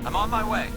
I'm on my way.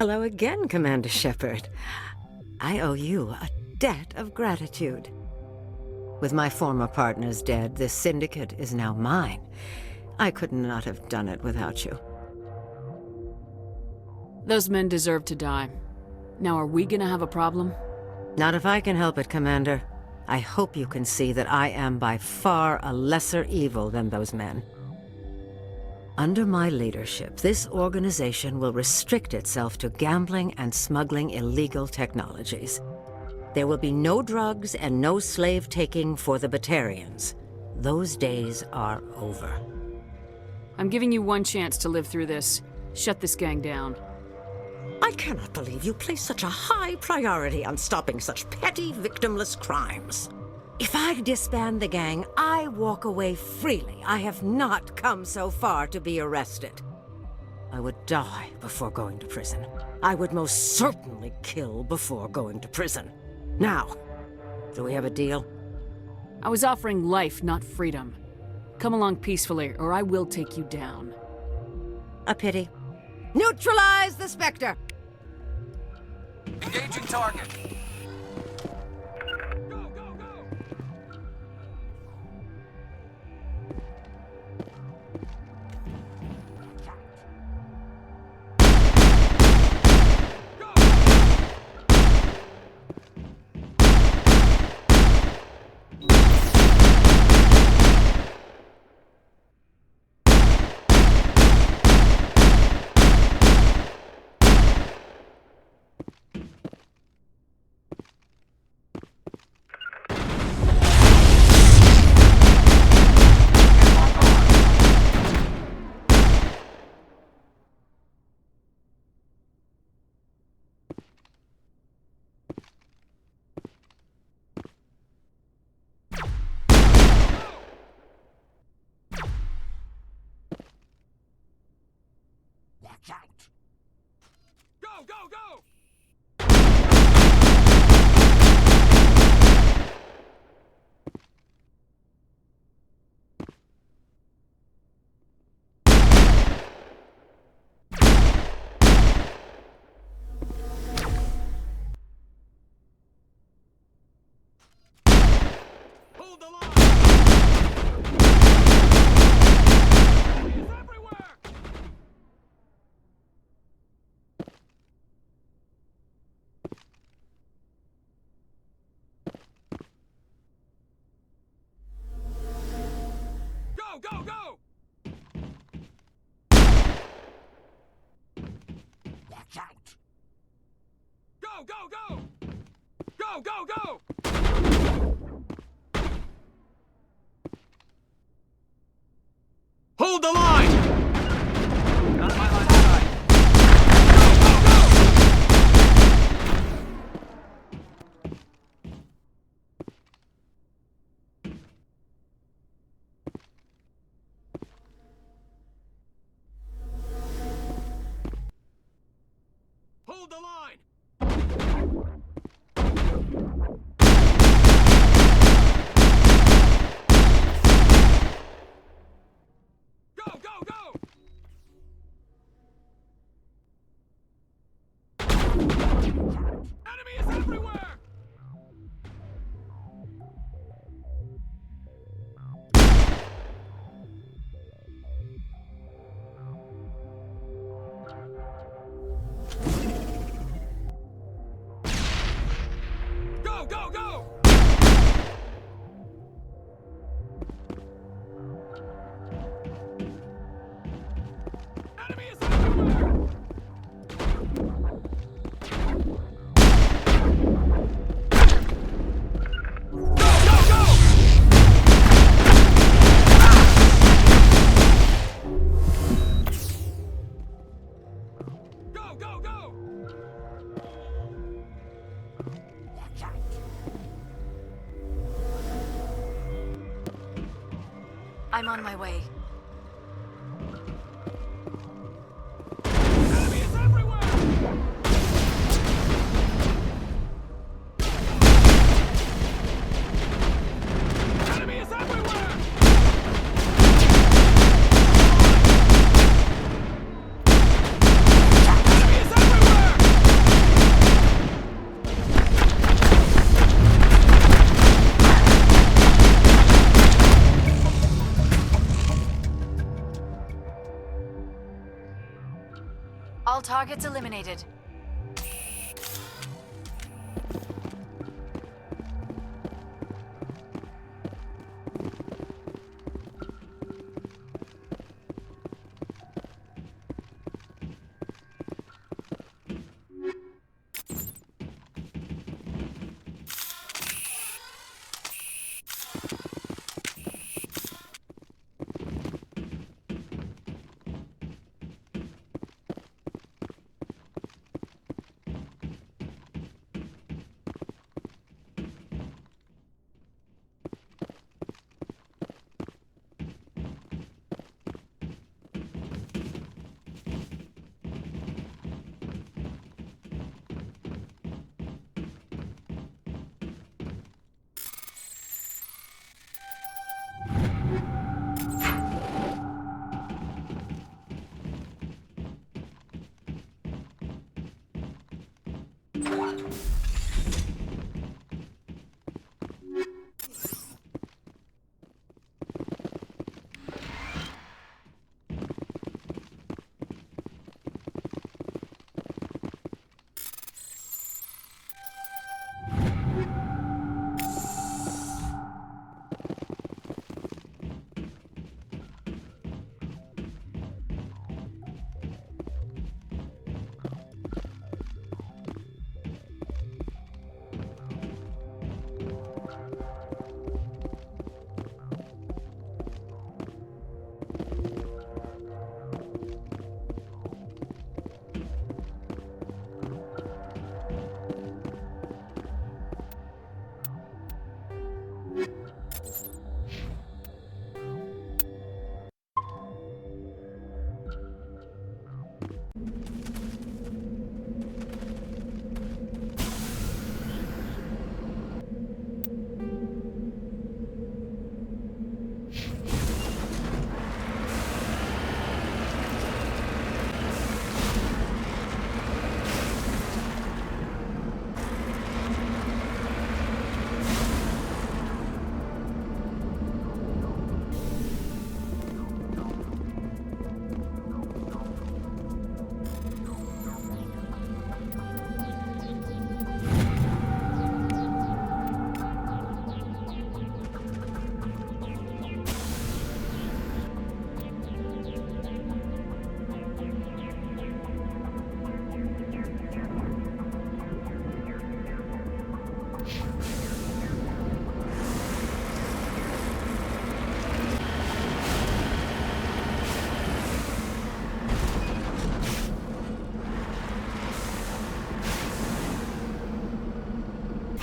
Hello again, Commander Shepard. I owe you a debt of gratitude. With my former partners dead, this syndicate is now mine. I could not have done it without you. Those men deserve to die. Now, are we gonna have a problem? Not if I can help it, Commander. I hope you can see that I am by far a lesser evil than those men. Under my leadership, this organization will restrict itself to gambling and smuggling illegal technologies. There will be no drugs and no slave-taking for the Batarians. Those days are over. I'm giving you one chance to live through this. Shut this gang down. I cannot believe you place such a high priority on stopping such petty, victimless crimes. If I disband the gang, I walk away freely. I have not come so far to be arrested. I would die before going to prison. I would most certainly kill before going to prison. Now, do we have a deal? I was offering life, not freedom. Come along peacefully, or I will take you down. A pity. Neutralize the Spectre! Engaging target. Watch out! Go, go, go! Hold the line! Enemies everywhere! Go, go, go! Watch out! Go, go, go! Go, go, go! Hold the line! Not my line of sight. Hold the line! Go, go, go! Enemy is everywhere! Go, go, go! Enemy is everywhere! Go, go, go! Go, go, go! Watch out! I'm on my way. Enemy is everywhere! Enemy is everywhere! Enemy is everywhere! All targets eliminated.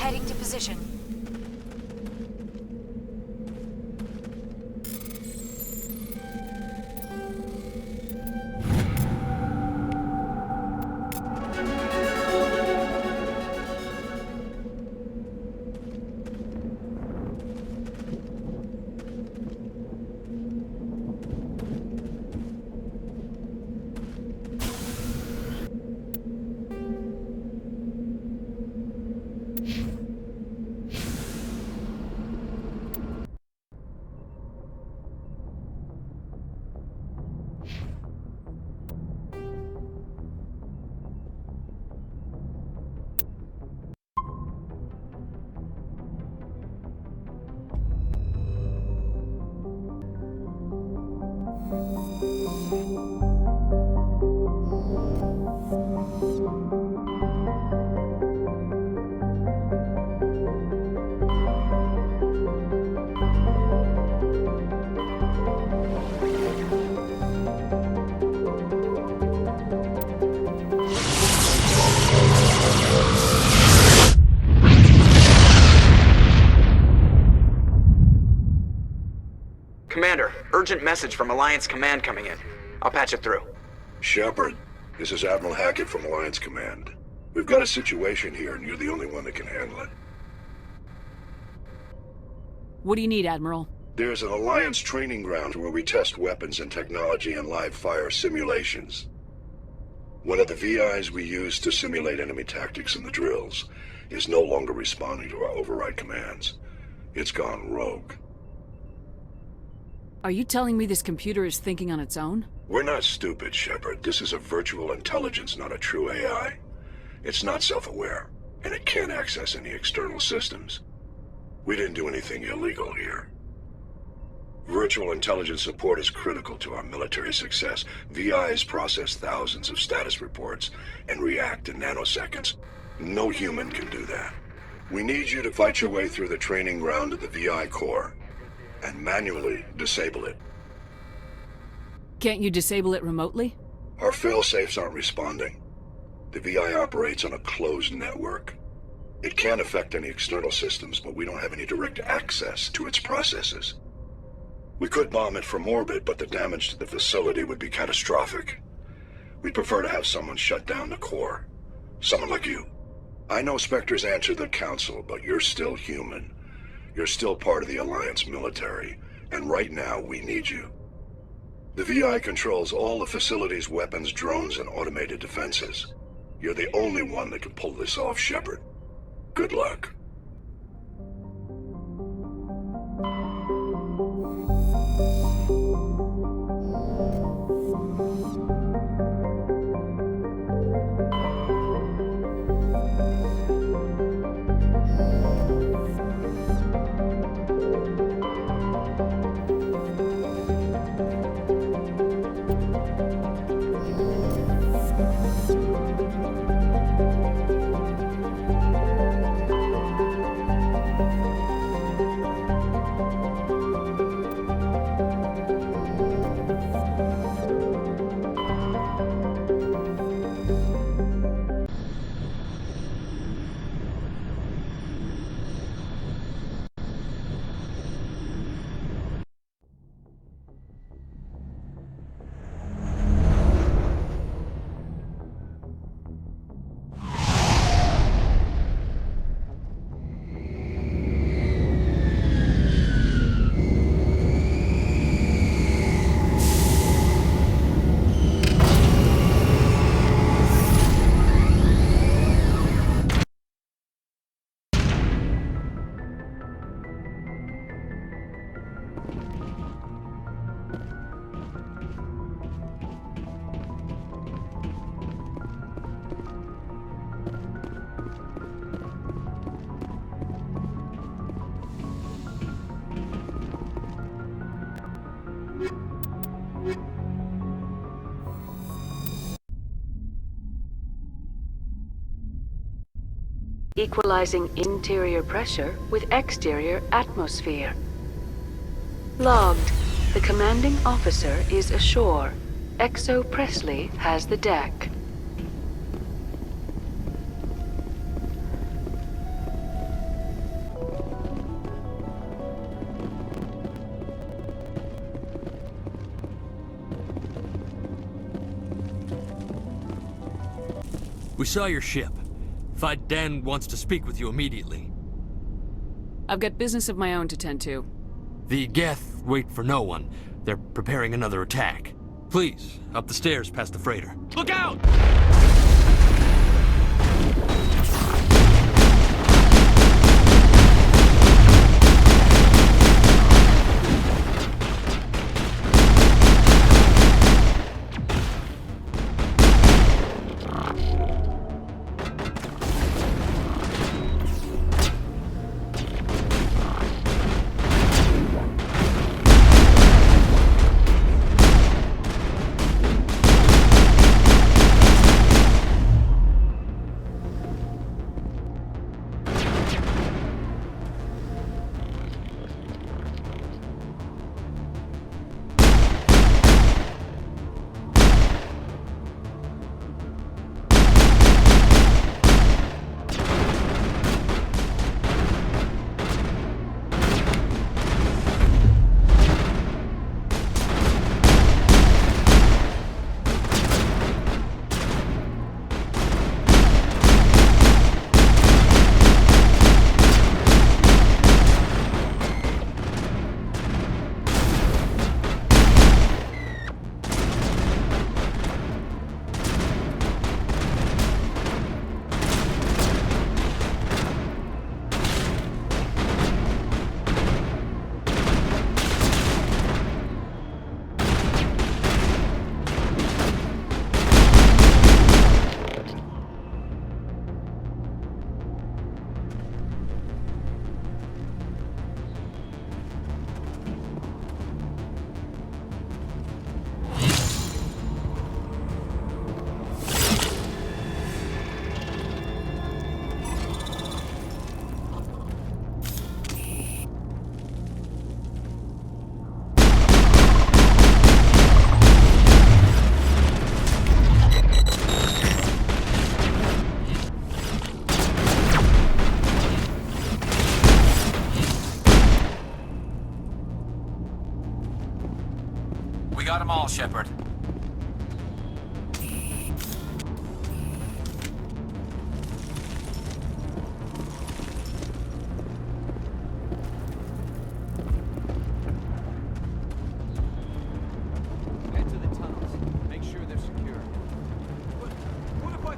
Heading to position. Commander, urgent message from Alliance Command coming in. I'll patch it through. Shepard, this is Admiral Hackett from Alliance Command. We've got a situation here, and you're the only one that can handle it. What do you need, Admiral? There's an Alliance training ground where we test weapons and technology in live fire simulations. One of the VIs we use to simulate enemy tactics in the drills is no longer responding to our override commands. It's gone rogue. Are you telling me this computer is thinking on its own? We're not stupid, Shepard. This is a virtual intelligence, not a true AI. It's not self-aware, and it can't access any external systems. We didn't do anything illegal here. Virtual intelligence support is critical to our military success. VIs process thousands of status reports and react in nanoseconds. No human can do that. We need you to fight your way through the training ground of the VI core and manually disable it. Can't you disable it remotely? Our fail-safes aren't responding. The VI operates on a closed network. It can affect any external systems, but we don't have any direct access to its processes. We could bomb it from orbit, but the damage to the facility would be catastrophic. We'd prefer to have someone shut down the core. Someone like you. I know Spectres answer the Council, but you're still human. You're still part of the Alliance military, and right now we need you. The VI controls all the facility's weapons, drones, and automated defenses. You're the only one that can pull this off, Shepard. Good luck. Equalizing interior pressure with exterior atmosphere. Logged. The commanding officer is ashore. XO Presley has the deck. We saw your ship. Fight Dan wants to speak with you immediately. I've got business of my own to tend to. The Geth wait for no one. They're preparing another attack. Please, up the stairs past the freighter. Look out!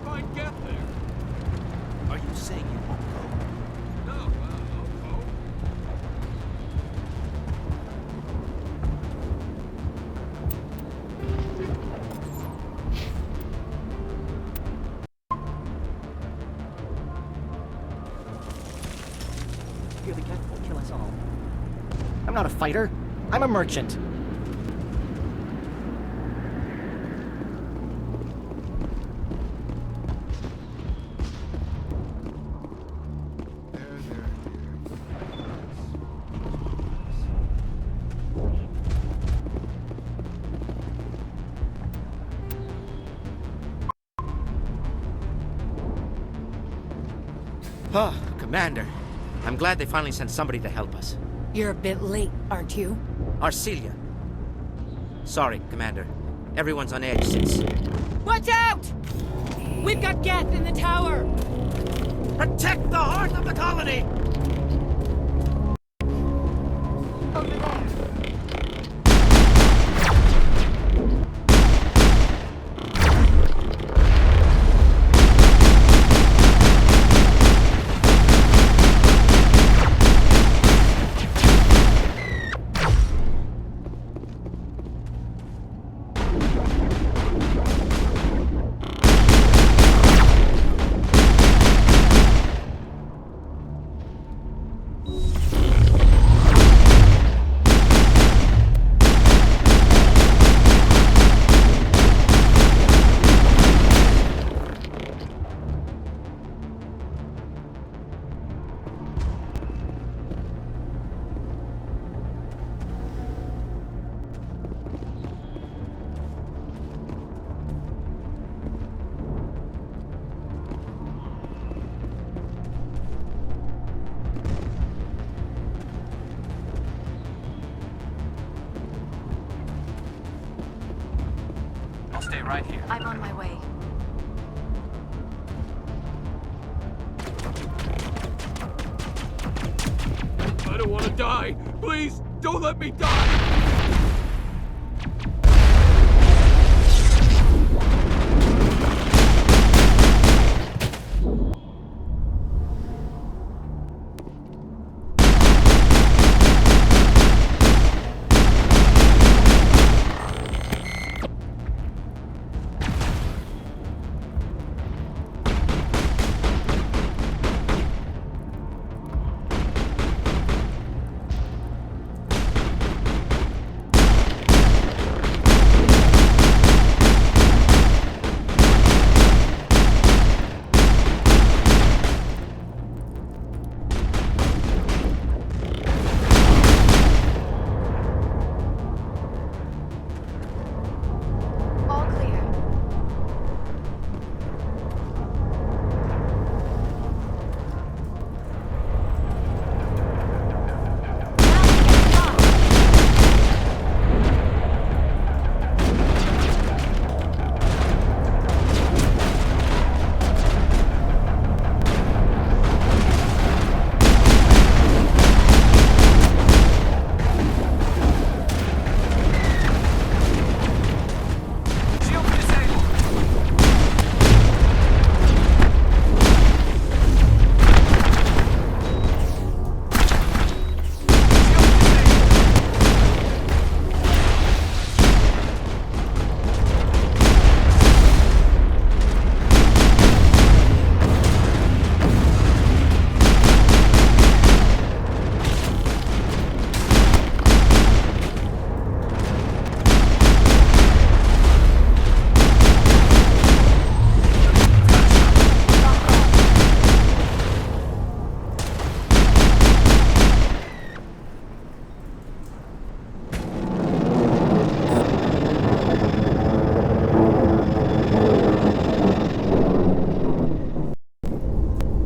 find Geth there. Are you saying you won't go? No, I'll go. Fear the Geth will kill us all. I'm not a fighter. I'm a merchant. Oh, Commander. I'm glad they finally sent somebody to help us. You're a bit late, aren't you? Arcelia. Sorry, Commander. Everyone's on edge since... Watch out! We've got Geth in the tower! Protect the heart of the colony! Over there. I'll stay right here. I'm on my way. I don't want to die. Please, don't let me die. All clear. Shield disabled.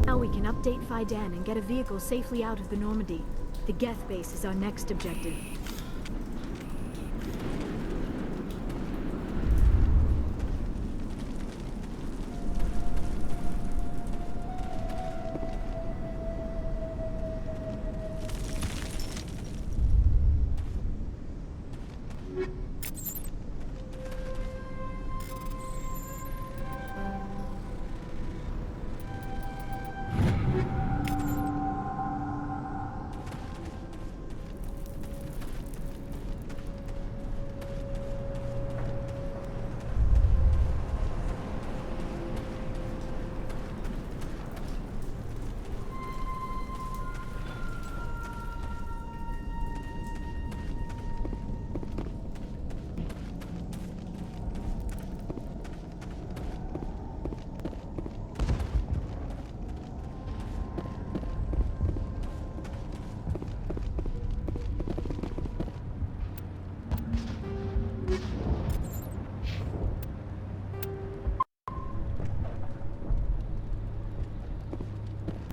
Now we can update Fiden and get a vehicle safely out of the Normandy. The Geth base is our next objective.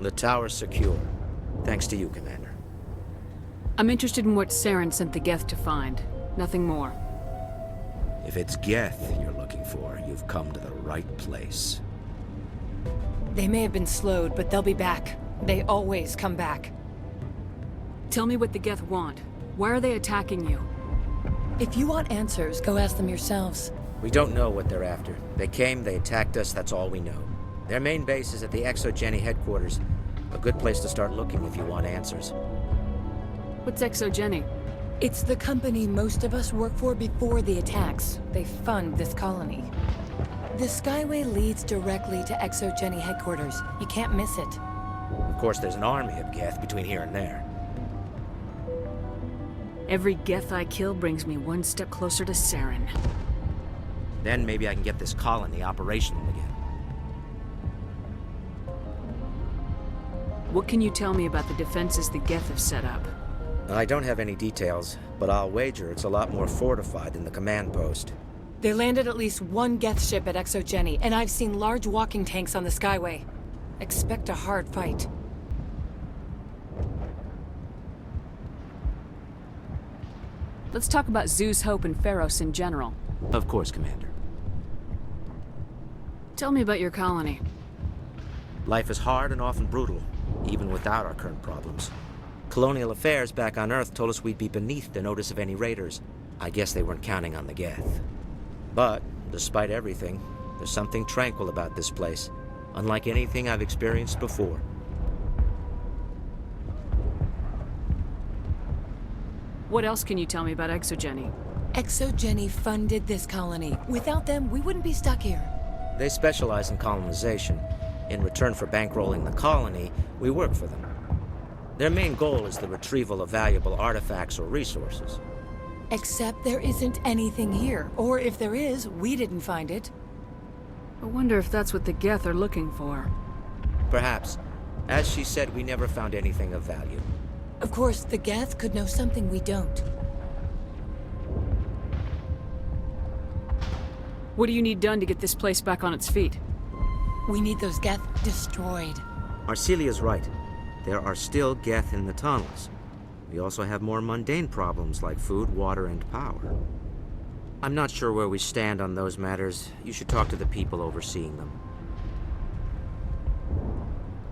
The tower's secure. Thanks to you, Commander. I'm interested in what Saren sent the Geth to find. Nothing more. If it's Geth you're looking for, you've come to the right place. They may have been slowed, but they'll be back. They always come back. Tell me what the Geth want. Why are they attacking you? If you want answers, go ask them yourselves. We don't know what they're after. They came, they attacked us, that's all we know. Their main base is at the Exogeny headquarters. A good place to start looking if you want answers. What's Exogeny? It's the company most of us work for before the attacks. They fund this colony. The Skyway leads directly to Exogeny headquarters. You can't miss it. Of course, there's an army of Geth between here and there. Every Geth I kill brings me one step closer to Saren. Then maybe I can get this colony operational again. What can you tell me about the defenses the Geth have set up? I don't have any details, but I'll wager it's a lot more fortified than the command post. They landed at least one Geth ship at Exogeny, and I've seen large walking tanks on the Skyway. Expect a hard fight. Let's talk about Zeus, Hope, and Feros in general. Of course, Commander. Tell me about your colony. Life is hard and often brutal, even without our current problems. Colonial affairs back on Earth told us we'd be beneath the notice of any raiders. I guess they weren't counting on the Geth. But, despite everything, there's something tranquil about this place, unlike anything I've experienced before. What else can you tell me about Exogeny? Exogeny funded this colony. Without them, we wouldn't be stuck here. They specialize in colonization. In return for bankrolling the colony, we work for them. Their main goal is the retrieval of valuable artifacts or resources. Except there isn't anything here. Or if there is, we didn't find it. I wonder if that's what the Geth are looking for. Perhaps. As she said, we never found anything of value. Of course, the Geth could know something we don't. What do you need done to get this place back on its feet? We need those Geth destroyed. Arcelia's right. There are still Geth in the tunnels. We also have more mundane problems like food, water, and power. I'm not sure where we stand on those matters. You should talk to the people overseeing them.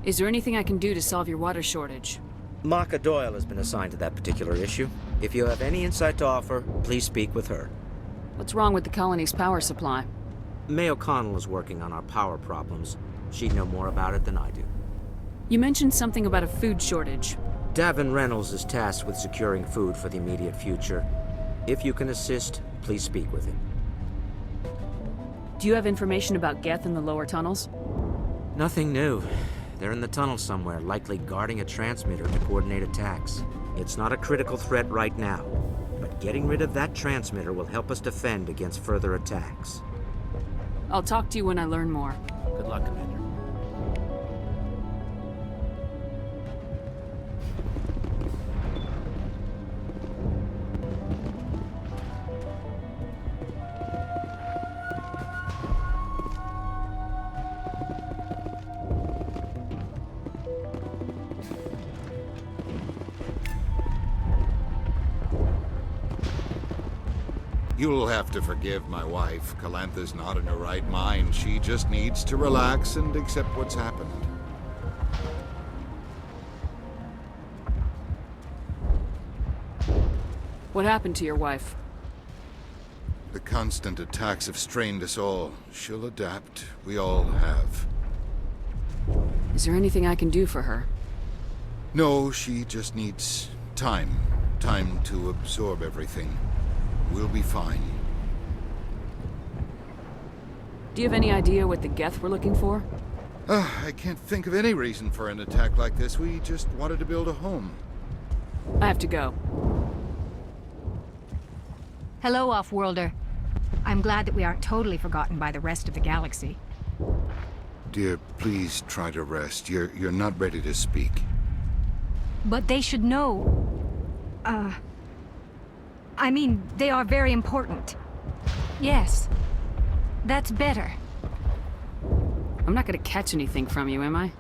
Is there anything I can do to solve your water shortage? Maka Doyle has been assigned to that particular issue. If you have any insight to offer, please speak with her. What's wrong with the colony's power supply? May O'Connell is working on our power problems. She'd know more about it than I do. You mentioned something about a food shortage. Davin Reynolds is tasked with securing food for the immediate future. If you can assist, please speak with him. Do you have information about Geth in the lower tunnels? Nothing new. They're in the tunnel somewhere, likely guarding a transmitter to coordinate attacks. It's not a critical threat right now, but getting rid of that transmitter will help us defend against further attacks. I'll talk to you when I learn more. Good luck, Commander. You'll have to forgive my wife. Calantha's not in her right mind. She just needs to relax and accept what's happened. What happened to your wife? The constant attacks have strained us all. She'll adapt. We all have. Is there anything I can do for her? No, she just needs time. Time to absorb everything. We'll be fine. Do you have any idea what the Geth were looking for? I can't think of any reason for an attack like this. We just wanted to build a home. I have to go. Hello, Off-Worlder. I'm glad that we aren't totally forgotten by the rest of the galaxy. Dear, please try to rest. You're not ready to speak. But they should know... I mean, they are very important. Yes. That's better. I'm not gonna catch anything from you, am I?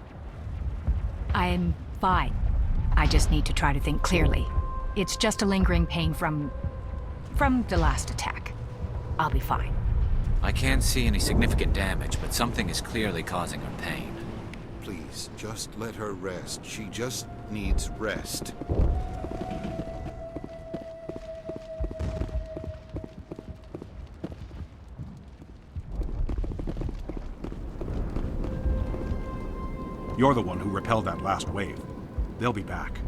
I'm fine. I just need to try to think clearly. It's just a lingering pain from the last attack. I'll be fine. I can't see any significant damage, but something is clearly causing her pain. Please, just let her rest. She just needs rest. You're the one who repelled that last wave. They'll be back.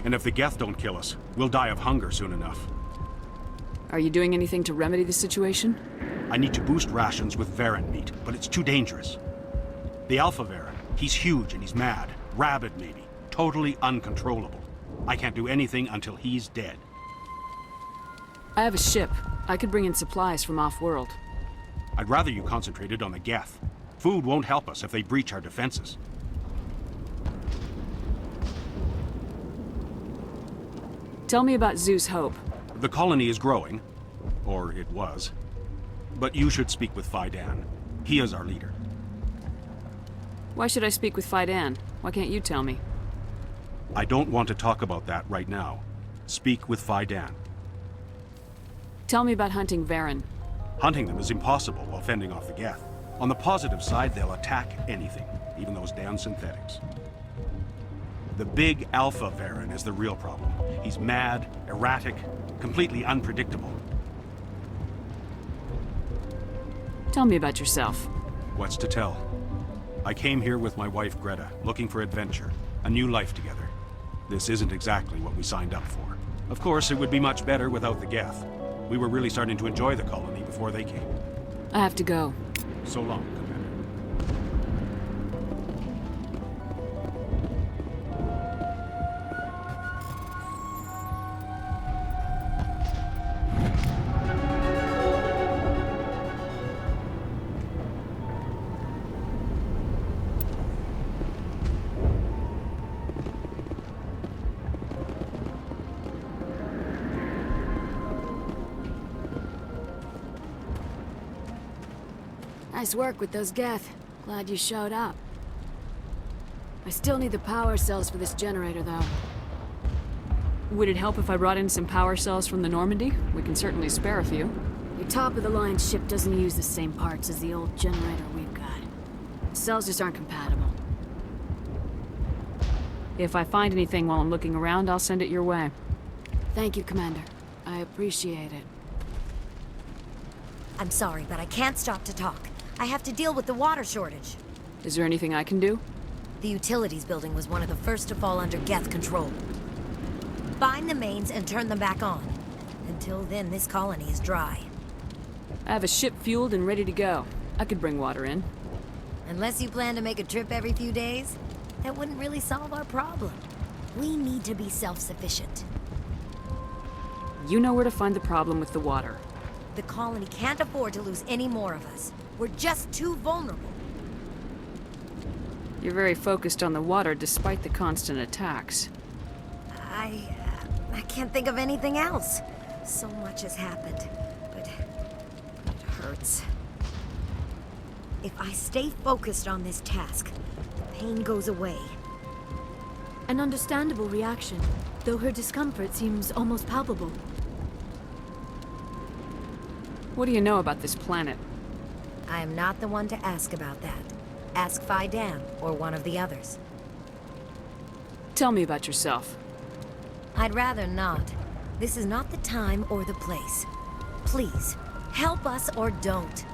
And if the Geth don't kill us, we'll die of hunger soon enough. Are you doing anything to remedy the situation? I need to boost rations with Varen meat, but it's too dangerous. The Alpha Varen, he's huge and he's mad. Rabid, maybe. Totally uncontrollable. I can't do anything until he's dead. I have a ship. I could bring in supplies from off-world. I'd rather you concentrated on the Geth. Food won't help us if they breach our defenses. Tell me about Zeus Hope. The colony is growing. Or it was. But you should speak with Fidan. He is our leader. Why should I speak with Fidan? Why can't you tell me? I don't want to talk about that right now. Speak with Fidan. Tell me about hunting Varen. Hunting them is impossible while fending off the Geth. On the positive side, they'll attack anything, even those damn synthetics. The big Alpha Varen is the real problem. He's mad, erratic, completely unpredictable. Tell me about yourself. What's to tell? I came here with my wife Greta, looking for adventure, a new life together. This isn't exactly what we signed up for. Of course, it would be much better without the Geth. We were really starting to enjoy the colony before they came. I have to go. So long, Commander. Nice work with those Geth. Glad you showed up. I still need the power cells for this generator, though. Would it help if I brought in some power cells from the Normandy? We can certainly spare a few. Your top-of-the-line ship doesn't use the same parts as the old generator we've got. The cells just aren't compatible. If I find anything while I'm looking around, I'll send it your way. Thank you, Commander. I appreciate it. I'm sorry, but I can't stop to talk. I have to deal with the water shortage. Is there anything I can do? The utilities building was one of the first to fall under Geth control. Find the mains and turn them back on. Until then, this colony is dry. I have a ship fueled and ready to go. I could bring water in. Unless you plan to make a trip every few days, that wouldn't really solve our problem. We need to be self-sufficient. You know where to find the problem with the water. The colony can't afford to lose any more of us. We're just too vulnerable. You're very focused on the water despite the constant attacks. I can't think of anything else. So much has happened, but it hurts. If I stay focused on this task, the pain goes away. An understandable reaction, though her discomfort seems almost palpable. What do you know about this planet? I am not the one to ask about that. Ask Fidan or one of the others. Tell me about yourself. I'd rather not. This is not the time or the place. Please, help us or don't.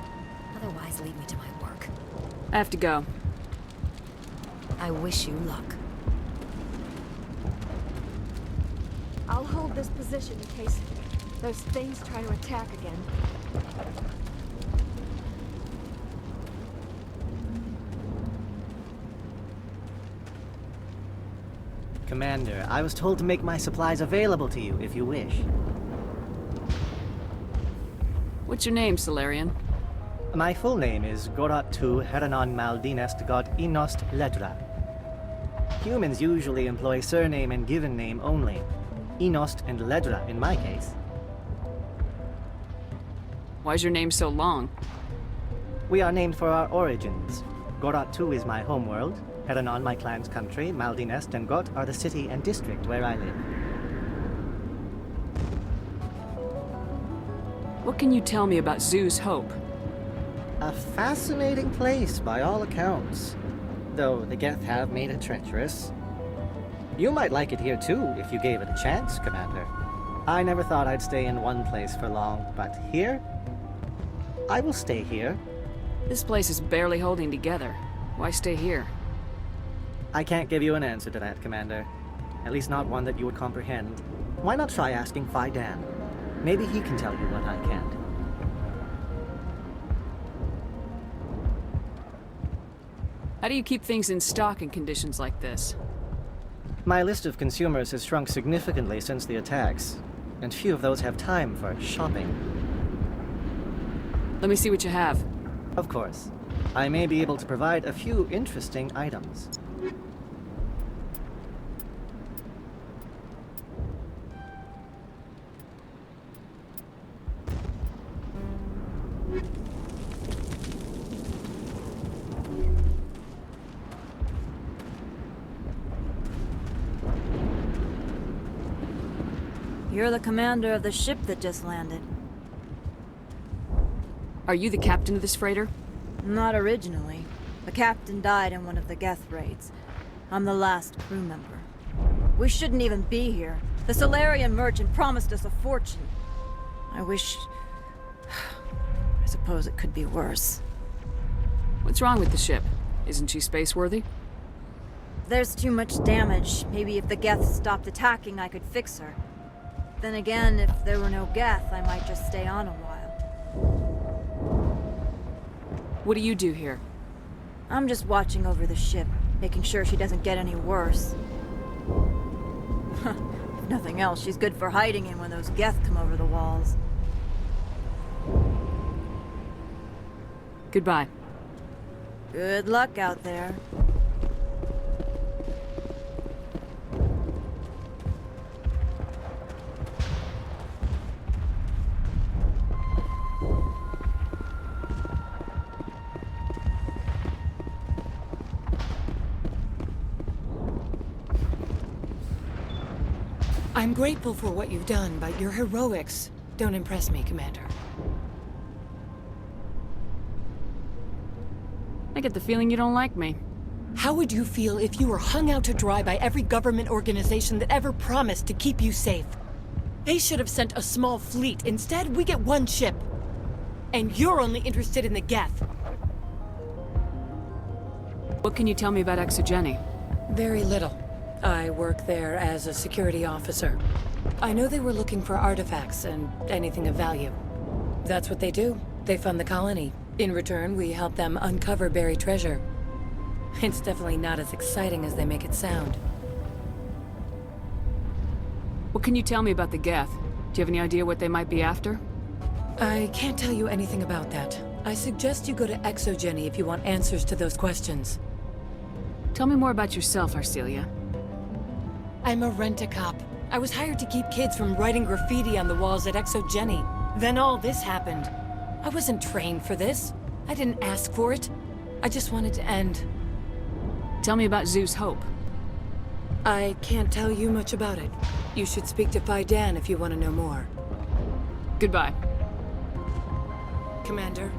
Otherwise, leave me to my work. I have to go. I wish you luck. I'll hold this position in case those things try to attack again. Commander, I was told to make my supplies available to you if you wish. What's your name, Solarian? My full name is Gorat tu Heranon Maldinest God Inost Ledra. Humans usually employ surname and given name only. Inost and Ledra in my case. Why's your name so long? We are named for our origins. Gorat 2 is my homeworld, Heranon my clan's country, Maldinest and Got are the city and district where I live. What can you tell me about Zoo's Hope? A fascinating place by all accounts, though the Geth have made it treacherous. You might like it here too, if you gave it a chance, Commander. I never thought I'd stay in one place for long, but here? I will stay here. This place is barely holding together. Why stay here? I can't give you an answer to that, Commander. At least not one that you would comprehend. Why not try asking Phi Dan? Maybe he can tell you what I can't. How do you keep things in stock in conditions like this? My list of consumers has shrunk significantly since the attacks, and few of those have time for shopping. Let me see what you have. Of course. I may be able to provide a few interesting items. You're the commander of the ship that just landed. Are you the captain of this freighter? Not originally. The captain died in one of the Geth raids. I'm the last crew member. We shouldn't even be here. The Solarian merchant promised us a fortune. I suppose it could be worse. What's wrong with the ship? Isn't she space-worthy? There's too much damage. Maybe if the Geth stopped attacking, I could fix her. Then again, if there were no Geth, I might just stay on a while. What do you do here? I'm just watching over the ship, making sure she doesn't get any worse. If nothing else, she's good for hiding in when those Geth come over the walls. Goodbye. Good luck out there. I'm grateful for what you've done, but your heroics don't impress me, Commander. I get the feeling you don't like me. How would you feel if you were hung out to dry by every government organization that ever promised to keep you safe? They should have sent a small fleet. Instead, we get one ship. And you're only interested in the Geth. What can you tell me about Exogeny? Very little. I work there as a security officer. I know they were looking for artifacts and anything of value. That's what they do. They fund the colony. In return, we help them uncover buried treasure. It's definitely not as exciting as they make it sound. What can you tell me about the Geth? Do you have any idea what they might be after? I can't tell you anything about that. I suggest you go to Exogeny if you want answers to those questions. Tell me more about yourself, Arcelia. I'm a rent-a-cop. I was hired to keep kids from writing graffiti on the walls at Exogeny. Then all this happened. I wasn't trained for this. I didn't ask for it. I just wanted to end. Tell me about Zoo's Hope. I can't tell you much about it. You should speak to Phi Dan if you want to know more. Goodbye. Commander.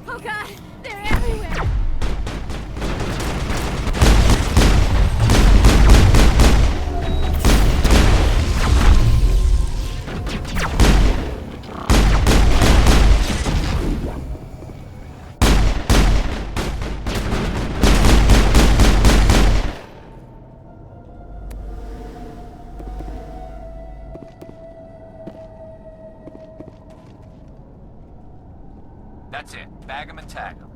Oh god, they're everywhere! That's it. Bag 'em and tag 'em.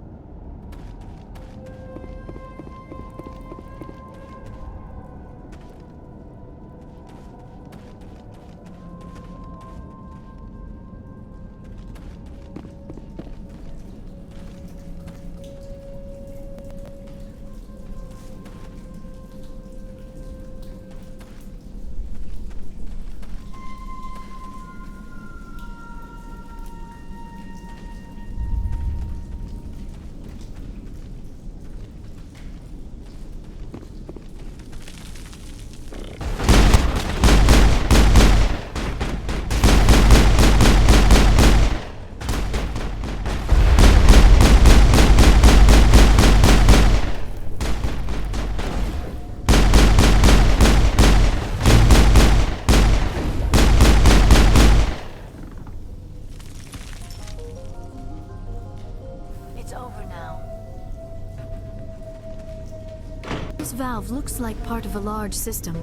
This valve looks like part of a large system.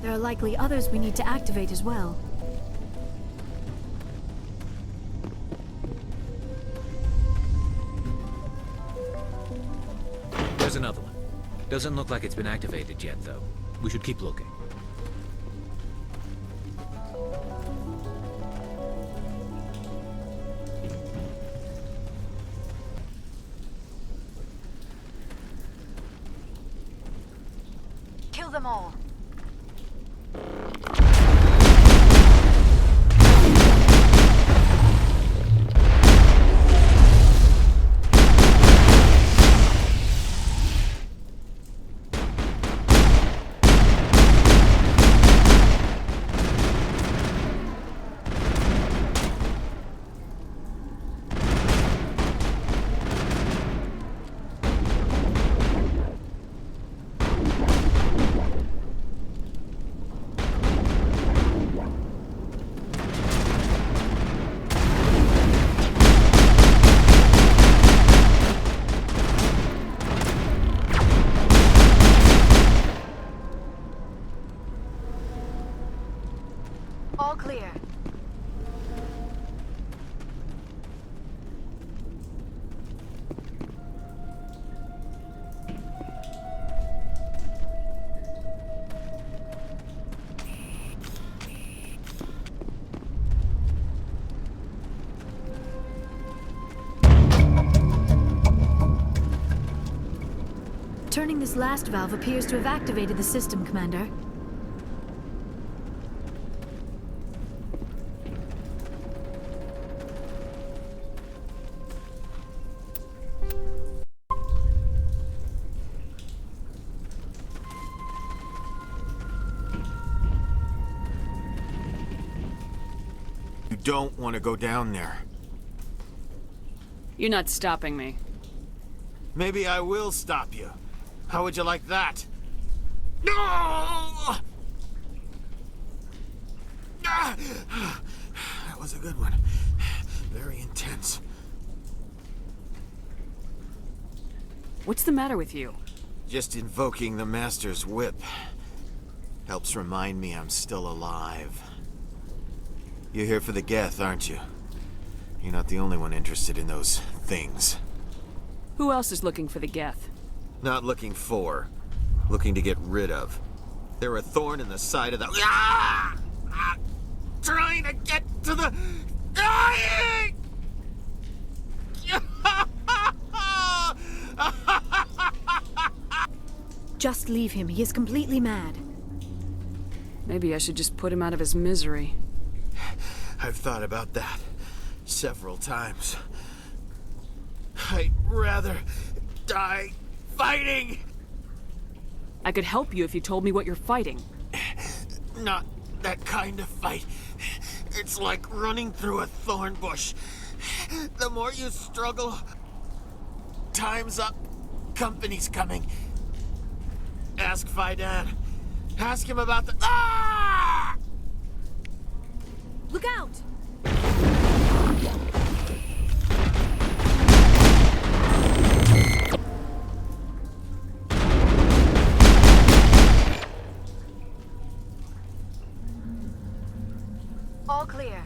There are likely others we need to activate as well. There's another one. Doesn't look like it's been activated yet, though. We should keep looking. Kill them all. All clear. Turning this last valve appears to have activated the system, Commander. You don't want to go down there. You're not stopping me. Maybe I will stop you. How would you like that? No! Ah! That was a good one. Very intense. What's the matter with you? Just invoking the Master's whip helps remind me I'm still alive. You're here for the Geth, aren't you? You're not the only one interested in those things. Who else is looking for the Geth? Not looking for. Looking to get rid of. They're a thorn in the side of the... Ah! Ah! Trying to get to the... Dying! Just leave him. He is completely mad. Maybe I should just put him out of his misery. I've thought about that several times. I'd rather die fighting! I could help you if you told me what you're fighting. Not that kind of fight. It's like running through a thorn bush. The more you struggle, time's up. Company's coming. Ask Fidan. Ask him about the... Ah! Look out! All clear.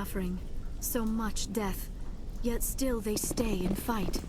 suffering, so much death, yet still they stay and fight.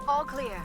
All clear.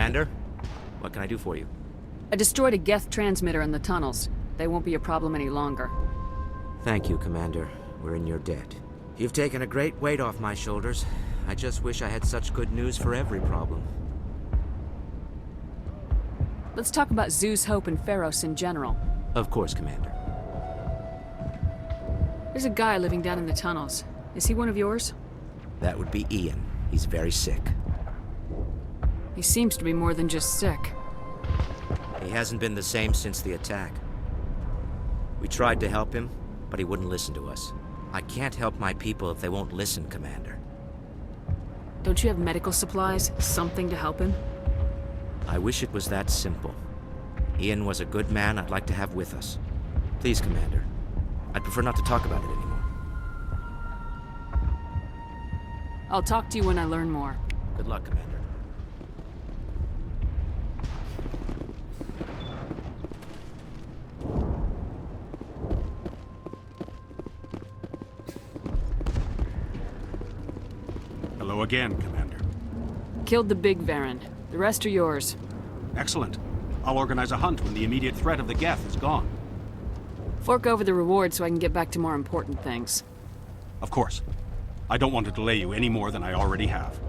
Commander, what can I do for you? I destroyed a Geth transmitter in the tunnels. They won't be a problem any longer. Thank you, Commander. We're in your debt. You've taken a great weight off my shoulders. I just wish I had such good news for every problem. Let's talk about Zeus, Hope, and Feros in general. Of course, Commander. There's a guy living down in the tunnels. Is he one of yours? That would be Ian. He's very sick. He seems to be more than just sick. He hasn't been the same since the attack. We tried to help him, but he wouldn't listen to us. I can't help my people if they won't listen, Commander. Don't you have medical supplies? Something to help him? I wish it was that simple. Ian was a good man I'd like to have with us. Please, Commander. I'd prefer not to talk about it anymore. I'll talk to you when I learn more. Good luck, Commander. Hello again, Commander. Killed the big Varen. The rest are yours. Excellent. I'll organize a hunt when the immediate threat of the Geth is gone. Fork over the reward so I can get back to more important things. Of course. I don't want to delay you any more than I already have.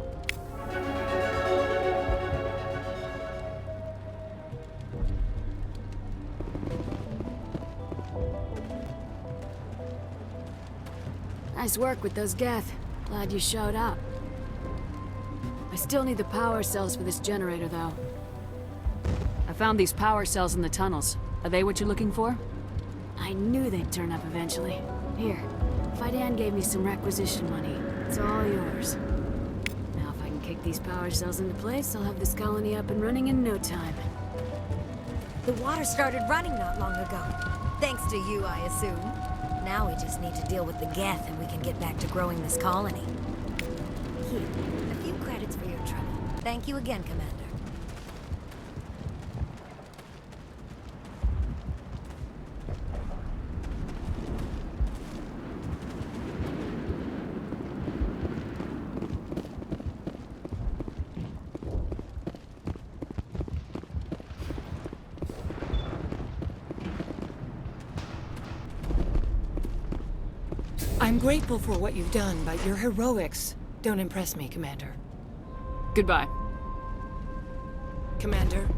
Nice work with those Geth. Glad you showed up. I still need the power cells for this generator, though. I found these power cells in the tunnels. Are they what you're looking for? I knew they'd turn up eventually. Here, Fidan gave me some requisition money. It's all yours. Now if I can kick these power cells into place, I'll have this colony up and running in no time. The water started running not long ago. Thanks to you, I assume. Now we just need to deal with the Geth and we can get back to growing this colony. Here, a few credits for your trouble. Thank you again, Commander. I'm grateful for what you've done, but your heroics don't impress me, Commander. Goodbye. Commander,